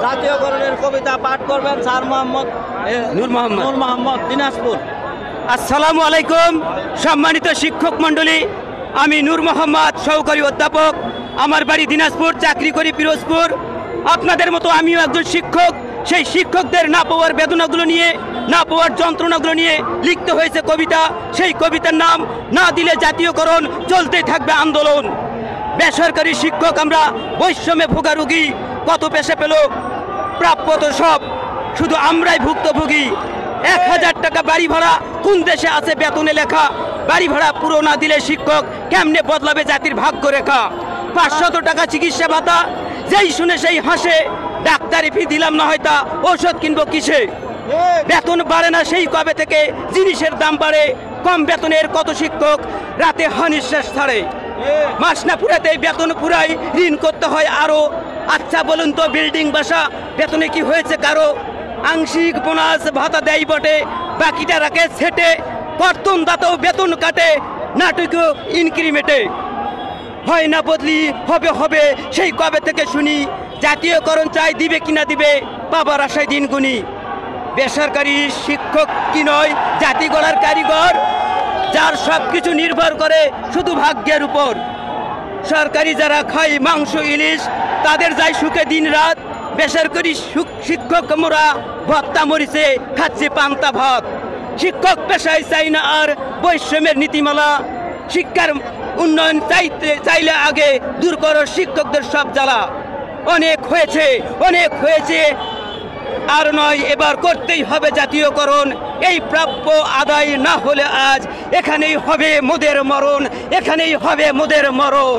জাতীয়করণের কবিতা পাঠ করবেন স্যার মোহাম্মদ নূর মোহাম্মদ দিনাজপুর। আসসালামু আলাইকুম সম্মানিত শিক্ষক মণ্ডলী, আমি নূর মোহাম্মদ সহকারী অধ্যাপক, আমার বাড়ি দিনাজপুর, চাকরি করি পিরোজপুর। আপনাদের মতো আমিও একজন শিক্ষক। সেই শিক্ষকদের না পাওয়ার বেদনাগুলো নিয়ে, না পাওয়ার যন্ত্রণাগুলো নিয়ে লিখতে হয়েছে কবিতা। সেই কবিতার নাম না দিলে জাতীয়করণ, চলতেই থাকবে আন্দোলন। বেসরকারি শিক্ষক আমরা, বৈষম্যে ভোগারুগী, কত পেশা পেল প্রাপ্য তো সব, শুধু আমরাই ভুক্তভোগী। 1000 টাকা বাড়ি ভাড়া কোন দেশে আছে বেতনে লেখা? বাড়ি ভাড়া পুরো না দিলে শিক্ষক কেমনে বদলাবে জাতির ভাগ্যরেখা? 500 টাকা চিকিৎসা ভাতা, যেই শুনে সেই হাসে, ডাক্তারি ফি দিলাম না হয়তা, ঔষধ কিনবো কিসে? বেতন বাড়ে না সেই কবে থেকে, জিনিসের দাম বাড়ে, কম বেতনের কত শিক্ষক রাতে নিঃশ্বাস ছাড়ে। মাস না পুরাতে বেতন পুরাই, ঋণ করতে হয় আরো। আচ্ছা বলুন তো, বিল্ডিং বাসা বেতনে কি হয়েছে কারো? আংশিক বোনাস ভাতা দেয় বটে, বাকিটা রাখে সেটে, কর্তন দাতাও বেতন কাটে, নাটকীয় ইনক্রিমেন্টে। হয় না বদলি, হবে হবে সেই কবে থেকে শুনি, জাতীয়করণ চাই দিবে কিনা দিবে, বাবার আশায় দিন গুনি। বেসরকারি শিক্ষক কি নয় জাতি গড়ার কারিগর, যার সব কিছু নির্ভর করে শুধু ভাগ্যের উপর। সরকারি যারা খায় মাংস ইলিশ, তাদের যায় সুখে দিন রাত। বেসরকারি শিক্ষক মোরা ভত্তা মরিছে, খাচ্ছে পান্তা ভাত। শিক্ষক পেশায় চাই না আর বৈষম্যের নীতিমালা, শিক্ষার উন্নয়ন চাইলে আগে দূর করো শিক্ষকদের সব জ্বালা। অনেক হয়েছে, অনেক হয়েছে, আর নয় এবার করতেই হবে জাতীয়করণ। এই প্রাপ্য আদায় না হলে আজ এখানেই হবে মোদের মরণ, এখানেই হবে মোদের মরণ।